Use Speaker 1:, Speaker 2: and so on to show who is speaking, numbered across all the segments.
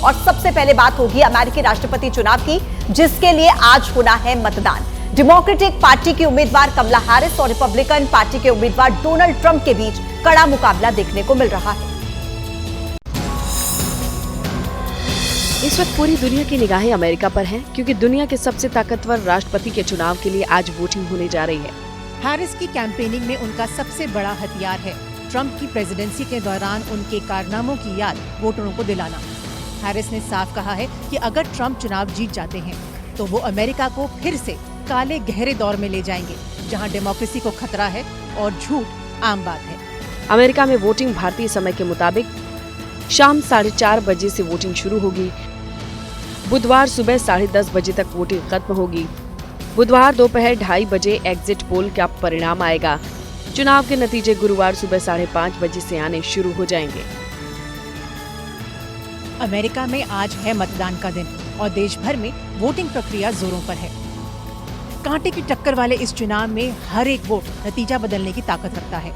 Speaker 1: और सबसे पहले बात होगी अमेरिकी राष्ट्रपति चुनाव की, जिसके लिए आज होना है मतदान। डेमोक्रेटिक पार्टी की उम्मीदवार कमला हैरिस और रिपब्लिकन पार्टी के उम्मीदवार डोनाल्ड ट्रंप के बीच कड़ा मुकाबला देखने को मिल रहा है।
Speaker 2: इस वक्त पूरी दुनिया की निगाहें अमेरिका पर हैं, क्योंकि दुनिया के सबसे ताकतवर राष्ट्रपति के चुनाव के लिए आज वोटिंग होने जा रही है।
Speaker 3: हैरिस की कैंपेनिंग में उनका सबसे बड़ा हथियार है ट्रंप की प्रेसिडेंसी के दौरान उनके कारनामों की याद वोटरों को दिलाना। हैरिस ने साफ कहा है कि अगर ट्रंप चुनाव जीत जाते हैं तो वो अमेरिका को फिर से काले गहरे दौर में ले जाएंगे, जहां डेमोक्रेसी को खतरा है और झूठ आम बात है।
Speaker 2: अमेरिका में वोटिंग भारतीय समय के मुताबिक शाम 4:30 बजे से वोटिंग शुरू होगी। बुधवार सुबह 10:30 बजे तक वोटिंग खत्म होगी। बुधवार दोपहर 2:30 बजे एग्जिट पोल का परिणाम आएगा। चुनाव के नतीजे गुरुवार सुबह 5:30 बजे से आने शुरू हो जाएंगे।
Speaker 3: अमेरिका में आज है मतदान का दिन और देश भर में वोटिंग प्रक्रिया जोरों पर है। कांटे की टक्कर वाले इस चुनाव में हर एक वोट नतीजा बदलने की ताकत रखता है।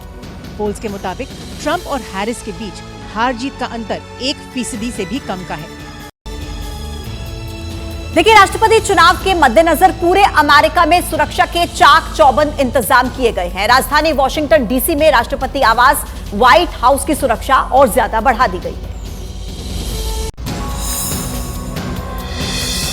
Speaker 3: पोल्स के मुताबिक ट्रंप और हैरिस के बीच हार जीत का अंतर 1% से भी कम का है।
Speaker 1: देखिए, राष्ट्रपति चुनाव के मद्देनजर पूरे अमेरिका में सुरक्षा के चाक चौबंद इंतजाम किए गए हैं। राजधानी वॉशिंगटन डीसी में राष्ट्रपति आवास व्हाइट हाउस की सुरक्षा और ज्यादा बढ़ा दी गई है।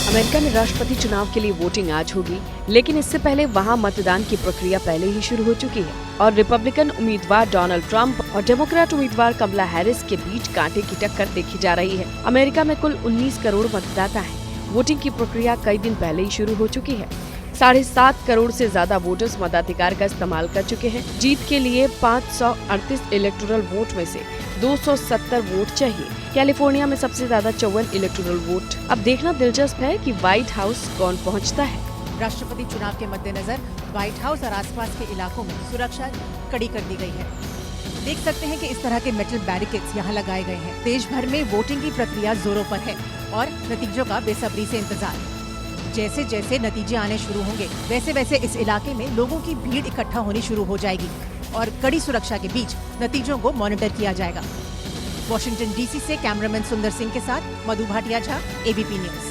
Speaker 2: अमेरिका में राष्ट्रपति चुनाव के लिए वोटिंग आज होगी, लेकिन इससे पहले वहां मतदान की प्रक्रिया पहले ही शुरू हो चुकी है और रिपब्लिकन उम्मीदवार डोनाल्ड ट्रंप और डेमोक्रेट उम्मीदवार कमला हैरिस के बीच कांटे की टक्कर देखी जा रही है। अमेरिका में कुल 19 करोड़ मतदाता हैं। वोटिंग की प्रक्रिया कई दिन पहले ही शुरू हो चुकी है। 7.5 करोड़ से ज्यादा वोटर्स मताधिकार का इस्तेमाल कर चुके हैं। जीत के लिए 538 इलेक्टोरल वोट में से 270 वोट चाहिए। कैलिफोर्निया में सबसे ज्यादा 54 इलेक्टोरल वोट। अब देखना दिलचस्प है कि व्हाइट हाउस कौन पहुंचता है।
Speaker 3: राष्ट्रपति चुनाव के मद्देनजर व्हाइट हाउस और आसपास के इलाकों में सुरक्षा कड़ी कर दी गई है। देख सकते हैं कि इस तरह के मेटल बैरिकेड्स यहाँ लगाए गए हैं। देश भर में वोटिंग की प्रक्रिया जोरों पर है और नतीजों का बेसब्री से इंतजार। जैसे जैसे नतीजे आने शुरू होंगे, वैसे वैसे इस इलाके में लोगों की भीड़ इकट्ठा होनी शुरू हो जाएगी और कड़ी सुरक्षा के बीच नतीजों को मॉनिटर किया जाएगा। वॉशिंगटन डीसी से कैमरामैन सुंदर सिंह के साथ मधु भाटिया झा, एबीपी न्यूज।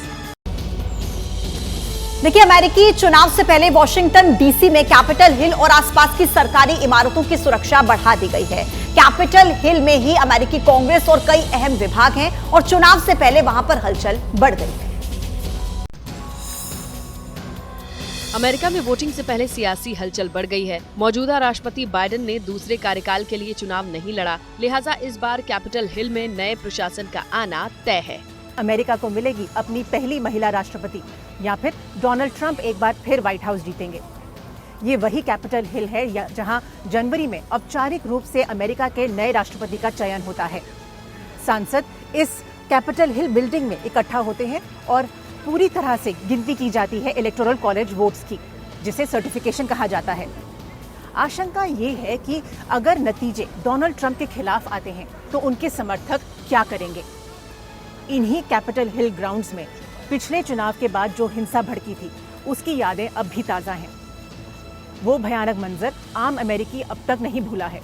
Speaker 1: देखिए, अमेरिकी चुनाव से पहले वॉशिंगटन डीसी में कैपिटल हिल और आसपास की सरकारी इमारतों की सुरक्षा बढ़ा दी गई है। कैपिटल हिल में ही अमेरिकी कांग्रेस और कई अहम विभाग हैं और चुनाव से पहले वहां पर हलचल बढ़ गई है।
Speaker 2: अमेरिका में वोटिंग से पहले सियासी हलचल बढ़ गई है। मौजूदा राष्ट्रपति बाइडेन ने दूसरे कार्यकाल के लिए चुनाव नहीं लड़ा, लिहाजा इस बार कैपिटल हिल में नए प्रशासन का आना तय है।
Speaker 3: अमेरिका को मिलेगी अपनी पहली महिला राष्ट्रपति या फिर डोनाल्ड ट्रंप एक बार फिर व्हाइट हाउस जीतेंगे। ये वही कैपिटल हिल है जहां जनवरी में औपचारिक रूप से अमेरिका के नए राष्ट्रपति का चयन होता है। सांसद इस कैपिटल हिल बिल्डिंग में इकट्ठा होते हैं और पूरी तरह से गिनती की जाती है इलेक्टोरल कॉलेज वोट्स की, जिसे सर्टिफिकेशन कहा जाता है। आशंका ये है कि अगर नतीजे डोनाल्ड ट्रंप के खिलाफ आते हैं तो उनके समर्थक क्या करेंगे। इन्हीं कैपिटल हिल ग्राउंड्स में पिछले चुनाव के बाद जो हिंसा भड़की थी, उसकी यादें अब भी ताज़ा हैं। वो भयानक मंजर आम अमेरिकी अब तक नहीं भूला है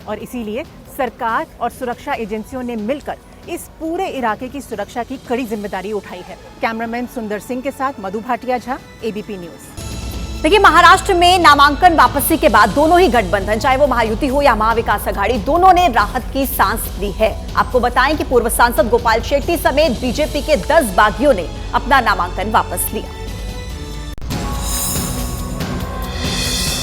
Speaker 3: और इसीलिए सरकार और सुरक्षा एजेंसियों ने मिलकर इस पूरे इलाके की सुरक्षा की कड़ी जिम्मेदारी उठाई है। कैमरामैन सुंदर सिंह के साथ मधु भाटिया झा, एबीपी न्यूज।
Speaker 1: देखिए, महाराष्ट्र में नामांकन वापसी के बाद दोनों ही गठबंधन, चाहे वो महायुति हो या महाविकास आघाड़ी, दोनों ने राहत की सांस ली है। आपको बताएं कि पूर्व सांसद गोपाल शेट्टी समेत बीजेपी के 10 बागियों ने अपना नामांकन वापस लिया।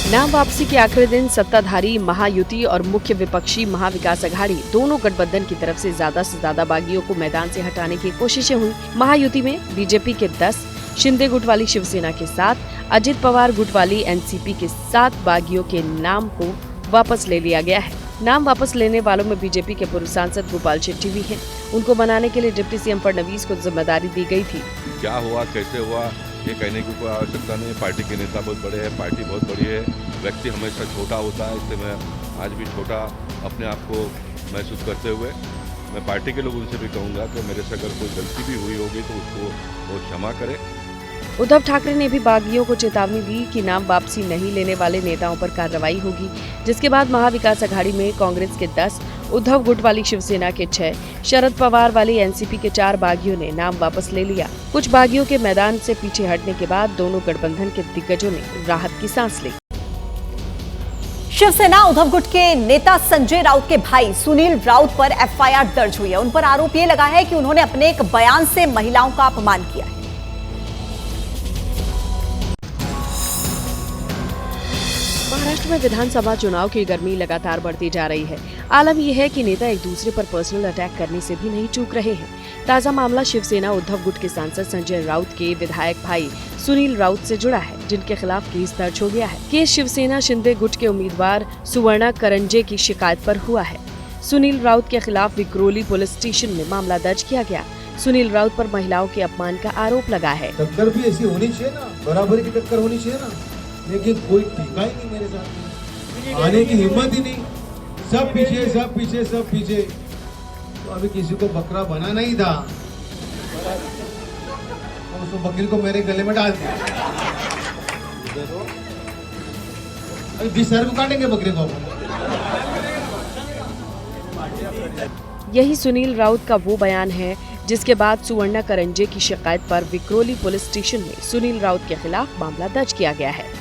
Speaker 2: नाम वापसी के आखिरी दिन सत्ताधारी महायुति और मुख्य विपक्षी महाविकास आघाड़ी दोनों गठबंधन की तरफ से ज्यादा बागियों को मैदान से हटाने की कोशिशें हुई। महायुति में बीजेपी के 10, शिंदे गुट वाली शिवसेना के 7, अजित पवार गुट वाली एनसीपी के 7 बागियों के नाम को वापस ले लिया गया है। नाम वापस लेने वालों में बीजेपी के पूर्व सांसद गोपाल शेट्टी भी हैं। उनको बनाने के लिए डिप्टी सीएम फडणवीस को जिम्मेदारी दी गई थी।
Speaker 4: क्या हुआ, कैसे हुआ, ये कहने की कोई आवश्यकता नहीं है। पार्टी के नेता बहुत बड़े हैं, पार्टी बहुत बड़ी है, व्यक्ति हमेशा छोटा होता है, इसलिए मैं आज भी छोटा अपने आप को महसूस करते हुए मैं पार्टी के लोगों से भी कहूँगा कि मेरे से अगर कोई गलती भी हुई होगी तो उसको वो क्षमा करें।
Speaker 2: उद्धव ठाकरे ने भी बागियों को चेतावनी दी कि नाम वापसी नहीं लेने वाले नेताओं पर कार्रवाई होगी, जिसके बाद महाविकास आघाड़ी में कांग्रेस के 10 उद्धव गुट वाली शिवसेना के 6, शरद पवार वाली एनसीपी के 4 बागियों ने नाम वापस ले लिया। कुछ बागियों के मैदान से पीछे हटने के बाद दोनों गठबंधन के दिग्गजों ने राहत की सांस ली।
Speaker 1: शिवसेना उद्धव गुट के नेता संजय राउत के भाई सुनील राउत पर एफआईआर दर्ज हुई है। उन पर आरोप ये लगा है कि उन्होंने अपने एक बयान से महिलाओं का अपमान किया है।
Speaker 2: महाराष्ट्र में विधानसभा चुनाव की गर्मी लगातार बढ़ती जा रही है। आलम यह है कि नेता एक दूसरे पर पर्सनल अटैक करने से भी नहीं चूक रहे हैं। ताजा मामला शिवसेना उद्धव गुट के सांसद संजय राउत के विधायक भाई सुनील राउत से जुड़ा है, जिनके खिलाफ केस दर्ज हो गया है। केस शिवसेना शिंदे गुट के उम्मीदवार सुवर्णा करंजे की शिकायत पर हुआ है। सुनील राउत के खिलाफ विक्रोली पुलिस स्टेशन में मामला दर्ज किया गया। सुनील राउत पर महिलाओं के अपमान का आरोप लगा है।
Speaker 5: टक्कर भी ऐसी होनी चाहिए ना, बराबरी की टक्कर होनी चाहिए ना, लेकिन कोई टीका ही नहीं मेरे साथ, आने की हिम्मत ही नहीं। सब पीछे सब पीछे सब पीछे। तो अभी किसी को बकरा बनाना ही था, उस बकरी को मेरे गले में डाल दिया। अभी 20 हजार को काटेंगे बकरे को।
Speaker 2: यही सुनील राउत का वो बयान है जिसके बाद सुवर्णा करंजे की शिकायत पर विक्रोली पुलिस स्टेशन में सुनील राउत के खिलाफ मामला दर्ज किया गया है।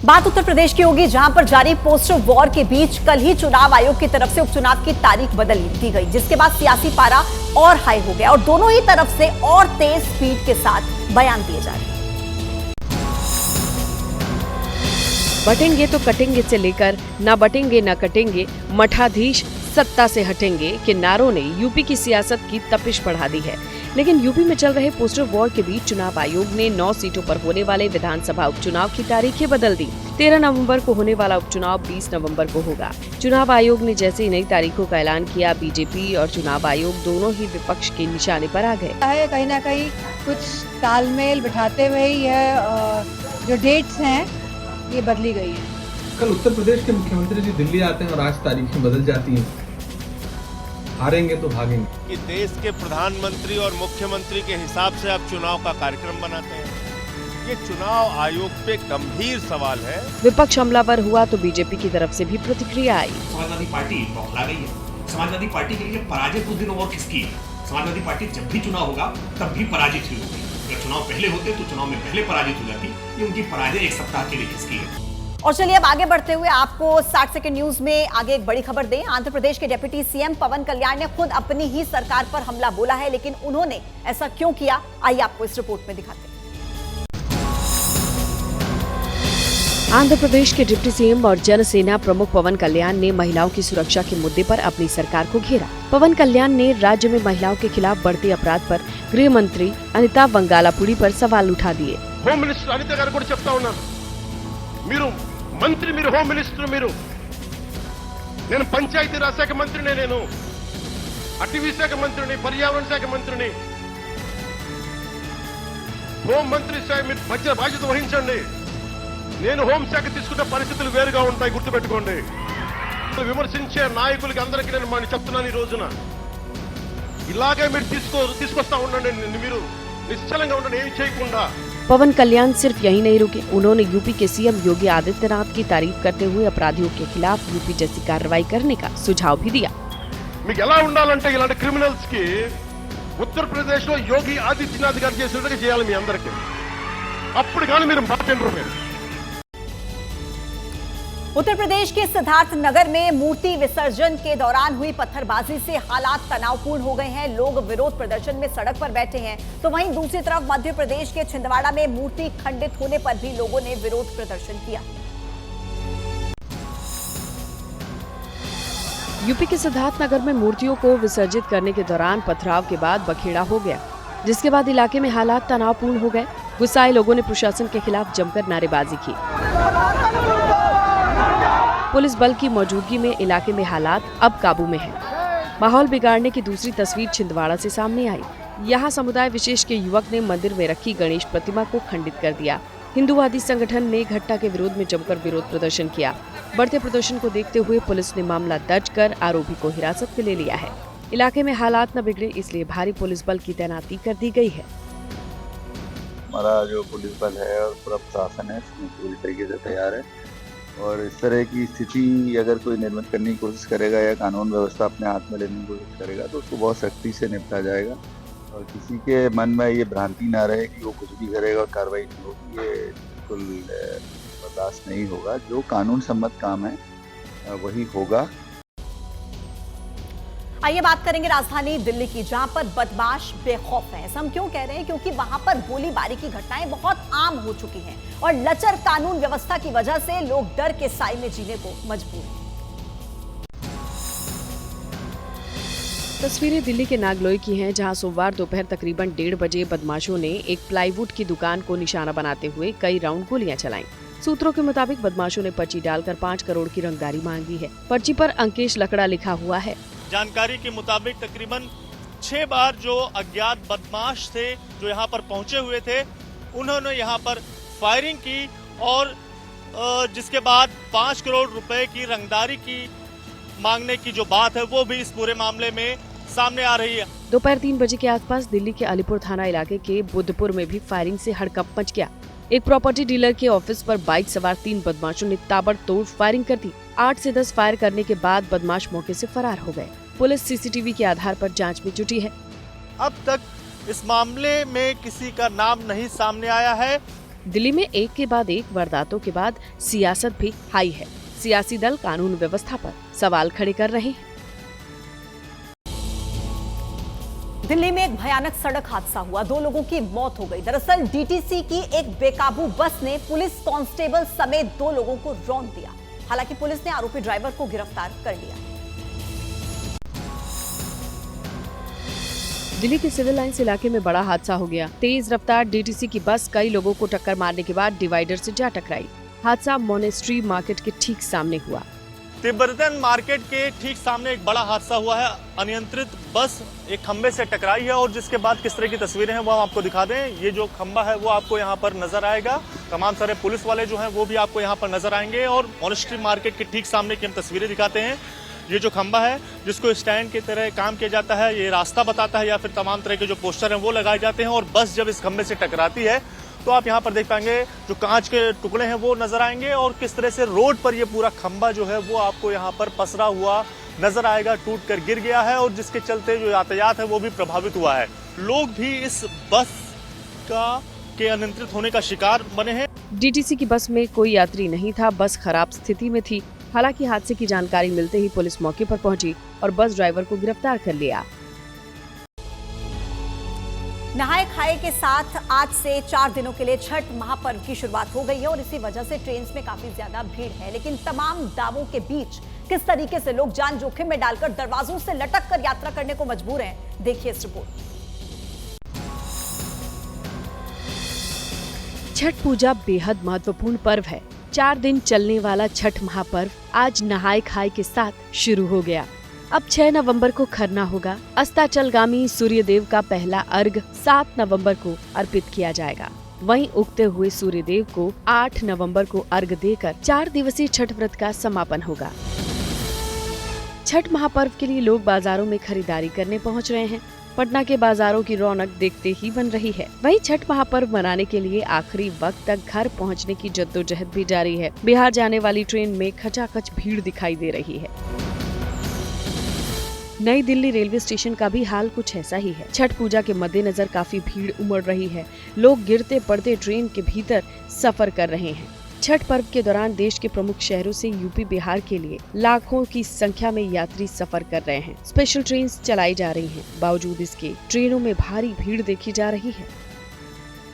Speaker 1: बात उत्तर प्रदेश की होगी, जहां पर जारी पोस्टर वॉर के बीच कल ही चुनाव आयोग की तरफ से उपचुनाव की तारीख बदल दी गई, जिसके बाद सियासी पारा और हाई हो गया और दोनों ही तरफ से और तेज स्पीड के साथ बयान दिए जा रहे हैं।
Speaker 2: बटेंगे तो कटेंगे से लेकर ना बटेंगे ना कटेंगे, मठाधीश सत्ता से हटेंगे के नारों ने यूपी की सियासत की तपिश बढ़ा दी है। लेकिन यूपी में चल रहे पोस्टर वॉर के बीच चुनाव आयोग ने 9 सीटों पर होने वाले विधानसभा उपचुनाव की तारीखें बदल दी। 13 नवंबर को होने वाला उपचुनाव 20 नवंबर को होगा। चुनाव आयोग ने जैसे ही नई तारीखों का ऐलान किया, बीजेपी और चुनाव आयोग दोनों ही विपक्ष के निशाने पर आ गए।
Speaker 6: कहीं ना कहीं कुछ तालमेल बिठाते हुए यह जो डेट्स हैं ये बदली गई है।
Speaker 7: कल उत्तर प्रदेश के मुख्यमंत्री जी दिल्ली आते हैं और आज तारीखें बदल जाती हैं। हारेंगे तो भागेंगे।
Speaker 8: कि देश के प्रधानमंत्री और मुख्यमंत्री के हिसाब से आप चुनाव का कार्यक्रम बनाते हैं, ये चुनाव आयोग पे गंभीर सवाल है।
Speaker 2: विपक्ष हमलावर हुआ तो बीजेपी की तरफ से भी प्रतिक्रिया आई।
Speaker 9: समाजवादी पार्टी बौखला गई है। समाजवादी पार्टी के लिए पराजय कुछ दिन और किसकी है? समाजवादी पार्टी जब भी चुनाव होगा तब भी पराजित ही होगी। अगर चुनाव पहले होते तो चुनाव में पहले पराजित हो जाती। ये उनकी पराजय एक सप्ताह के लिए किसकी है?
Speaker 1: और चलिए अब आगे बढ़ते हुए आपको 60 सेकंड न्यूज में आगे एक बड़ी खबर दें। आंध्र प्रदेश के डिप्टी सीएम पवन कल्याण ने खुद अपनी ही सरकार पर हमला बोला है, लेकिन उन्होंने ऐसा क्यों किया, आइए आपको इस रिपोर्ट में दिखाते हैं।
Speaker 2: आंध्र प्रदेश के डिप्टी सीएम और जनसेना प्रमुख पवन कल्याण ने महिलाओं की सुरक्षा के मुद्दे पर अपनी सरकार को घेरा। पवन कल्याण ने राज्य में महिलाओं के खिलाफ बढ़ते अपराध पर गृह मंत्री अनिता वंगालापुड़ी पर सवाल उठा दिए।
Speaker 8: होम मिनिस्टर अनिता गाరు కూడా చెప్తా ఉన్నారు, మీరు మంత్రి, మీరు హోమ్ మినిస్టర్, నేను పంచాయతీరాజ్ శాఖ మంత్రిని, నేను అటవీ శాఖ మంత్రిని, పర్యావరణ శాఖ మంత్రిని, హోం మంత్రి సార్ మీరు బాధ్యత వహించండి. నేను హోంశాఖ తీసుకున్న పరిస్థితులు వేరుగా ఉంటాయి, గుర్తుపెట్టుకోండి. విమర్శించే నాయకులకి అందరికీ నేను చెప్తున్నాను, ఈ రోజున ఇలాగే మీరు తీసుకొస్తా ఉండండి, మీరు నిశ్చలంగా ఉండండి, ఏమి చేయకుండా।
Speaker 2: पवन कल्याण सिर्फ यही नहीं रुके, उन्होंने यूपी के सीएम योगी आदित्यनाथ की तारीफ करते हुए अपराधियों के खिलाफ यूपी जैसी कार्रवाई करने का सुझाव भी दिया।
Speaker 8: మీకు ఎలా ఉండాలంటే ఇలాంటి క్రిమినల్స్ కి ఉత్తరప్రదేశ్ లో యోగి ఆదిత్యనాథ్ గారు చేసినట్టుగా చేయాలి మీ అందరికీ, అప్పుడు కానీ మీరు మాట్లాడరు। మీరు
Speaker 1: उत्तर प्रदेश के सिद्धार्थ नगर में मूर्ति विसर्जन के दौरान हुई पत्थरबाजी से हालात तनावपूर्ण हो गए हैं। लोग विरोध प्रदर्शन में सड़क पर बैठे हैं, तो वहीं दूसरी तरफ मध्य प्रदेश के छिंदवाड़ा में मूर्ति खंडित होने पर भी लोगों ने विरोध प्रदर्शन किया।
Speaker 2: यूपी के सिद्धार्थ नगर में मूर्तियों को विसर्जित करने के दौरान पथराव के बाद बखेड़ा हो गया, जिसके बाद इलाके में हालात तनावपूर्ण हो गए। गुस्साए लोगों ने प्रशासन के खिलाफ जमकर नारेबाजी की। पुलिस बल की मौजूदगी में इलाके में हालात अब काबू में हैं। माहौल बिगाड़ने की दूसरी तस्वीर छिंदवाड़ा से सामने आई। यहाँ समुदाय विशेष के युवक ने मंदिर में रखी गणेश प्रतिमा को खंडित कर दिया। हिंदूवादी संगठन ने घटना के विरोध में जमकर विरोध प्रदर्शन किया। बढ़ते प्रदर्शन को देखते हुए पुलिस ने मामला दर्ज कर आरोपी को हिरासत में ले लिया है। इलाके में हालात न बिगड़े, इसलिए भारी पुलिस बल की तैनाती कर दी गई है।
Speaker 10: हमारा जो पुलिस बल है और पूरा प्रशासन है इसमें पूरी तरीके से तैयार है। और इस तरह की स्थिति अगर कोई निर्मित करने की कोशिश करेगा या कानून व्यवस्था अपने हाथ में लेने की कोशिश करेगा तो उसको बहुत सख्ती से निपटा जाएगा और किसी के मन में ये भ्रांति ना रहे कि वो कुछ भी करेगा और कार्रवाई नहीं होगी। ये बिल्कुल बर्दाश्त नहीं होगा। जो कानून सम्मत काम है वही होगा।
Speaker 1: आइए बात करेंगे राजधानी दिल्ली की, जहां पर बदमाश बेखौफ हैं। ऐसा हम क्यों कह रहे हैं? क्योंकि वहां पर गोलीबारी की घटनाएं बहुत आम हो चुकी हैं और लचर कानून व्यवस्था की वजह से लोग डर के साए में जीने को मजबूर हैं।
Speaker 2: तस्वीरें दिल्ली के नागलोई की हैं, जहां सोमवार दोपहर तकरीबन 1:30 बजे बदमाशों ने एक प्लाईवुड की दुकान को निशाना बनाते हुए कई राउंड गोलियां चलाईं। सूत्रों के मुताबिक बदमाशों ने पर्ची डालकर 5 करोड़ की रंगदारी मांगी है। पर्ची पर अंकेश लकड़ा लिखा हुआ है।
Speaker 11: जानकारी के मुताबिक तकरीबन 6 बार जो अज्ञात बदमाश थे जो यहाँ पर पहुंचे हुए थे, उन्होंने यहाँ पर फायरिंग की और जिसके बाद 5 करोड़ रुपए की रंगदारी की मांगने की जो बात है वो भी इस पूरे मामले में सामने आ रही है।
Speaker 2: दोपहर 3 बजे के आसपास दिल्ली के अलीपुर थाना इलाके के बुद्धपुर में भी फायरिंग से हड़कंप मच गया। एक प्रॉपर्टी डीलर के ऑफिस पर बाइक सवार 3 बदमाशों ने ताबड़तोड़ फायरिंग कर दी। 8 से 10 फायर करने के बाद बदमाश मौके से फरार हो गए। पुलिस सीसीटीवी के आधार पर जांच में जुटी है।
Speaker 11: अब तक इस मामले में किसी का नाम नहीं सामने आया है।
Speaker 2: दिल्ली में एक के बाद एक वारदातों के बाद सियासत भी हाई है। सियासी दल कानून व्यवस्था पर सवाल खड़े कर रहे हैं।
Speaker 1: दिल्ली में एक भयानक सड़क हादसा हुआ, 2 लोगों की मौत हो गई। दरअसल डीटीसी की एक बेकाबू बस ने पुलिस कांस्टेबल समेत 2 लोगों को रौंद दिया। हालांकि पुलिस ने आरोपी ड्राइवर को गिरफ्तार कर लिया।
Speaker 2: दिल्ली के सिविल लाइंस इलाके में बड़ा हादसा हो गया। तेज रफ्तार डीटीसी की बस कई लोगों को टक्कर मारने के बाद डिवाइडर से जा टकराई। हादसा मोनेस्ट्री मार्केट के ठीक सामने हुआ।
Speaker 11: तिब्बतन मार्केट के ठीक सामने एक बड़ा हादसा हुआ है। अनियंत्रित बस एक खंबे से टकराई है और जिसके बाद किस तरह की तस्वीरें हैं वो हम आपको दिखा दें। ये जो खंबा है वो आपको यहाँ पर नजर आएगा। तमाम सारे पुलिस वाले जो हैं वो भी आपको यहाँ पर नजर आएंगे और मोनेस्ट्री मार्केट के ठीक सामने की हम तस्वीरें दिखाते हैं। ये जो खंबा है जिसको स्टैंड की तरह काम किया जाता है, ये रास्ता बताता है या फिर तमाम तरह के जो पोस्टर हैं वो लगाए जाते हैं और बस जब इस खंबे से टकराती है तो आप यहाँ पर देख पाएंगे जो कांच के टुकड़े हैं वो नजर आएंगे और किस तरह से रोड पर ये पूरा खंबा जो है वो आपको यहाँ पर पसरा हुआ नजर आएगा, टूट कर गिर गया है और जिसके चलते जो यातायात है वो भी प्रभावित हुआ है। लोग भी इस बस के अनियंत्रित होने का शिकार बने हैं।
Speaker 2: डीटीसी की बस में कोई यात्री नहीं था, बस खराब स्थिति में थी। हालांकि हादसे की जानकारी मिलते ही पुलिस मौके पर पहुंची और बस ड्राइवर को गिरफ्तार कर लिया।
Speaker 1: नहाए खाए के साथ आज से 4 दिनों के लिए छठ महापर्व की शुरुआत हो गई है और इसी वजह से ट्रेन में काफी ज्यादा भीड़ है। लेकिन तमाम दावों के बीच किस तरीके से लोग जान जोखिम में डालकर दरवाजों से लटक कर यात्रा करने को मजबूर हैं, देखिए इस रिपोर्ट।
Speaker 2: छठ पूजा बेहद महत्वपूर्ण पर्व है। 4 दिन चलने वाला छठ महापर्व आज नहाए खाए के साथ शुरू हो गया। अब 6 नवंबर को खरना होगा। अस्ताचलगामी सूर्यदेव का पहला अर्घ 7 नवंबर को अर्पित किया जाएगा। वहीं उगते हुए सूर्यदेव को 8 नवंबर को अर्घ देकर 4 दिवसीय छठ व्रत का समापन होगा। छठ महापर्व के लिए लोग बाजारों में खरीदारी करने पहुंच रहे हैं। पटना के बाजारों की रौनक देखते ही बन रही है। वहीं छठ महापर्व मनाने के लिए आखिरी वक्त तक घर पहुंचने की जद्दोजहद भी जारी है। बिहार जाने वाली ट्रेन में खचाखच भीड़ दिखाई दे रही है। नई दिल्ली रेलवे स्टेशन का भी हाल कुछ ऐसा ही है। छठ पूजा के मद्देनजर काफी भीड़ उमड़ रही है। लोग गिरते पड़ते ट्रेन के भीतर सफर कर रहे हैं। छठ पर्व के दौरान देश के प्रमुख शहरों से यूपी बिहार के लिए लाखों की संख्या में यात्री सफर कर रहे हैं। स्पेशल ट्रेन चलाई जा रही हैं। बावजूद इसके ट्रेनों में भारी भीड़ देखी जा रही है।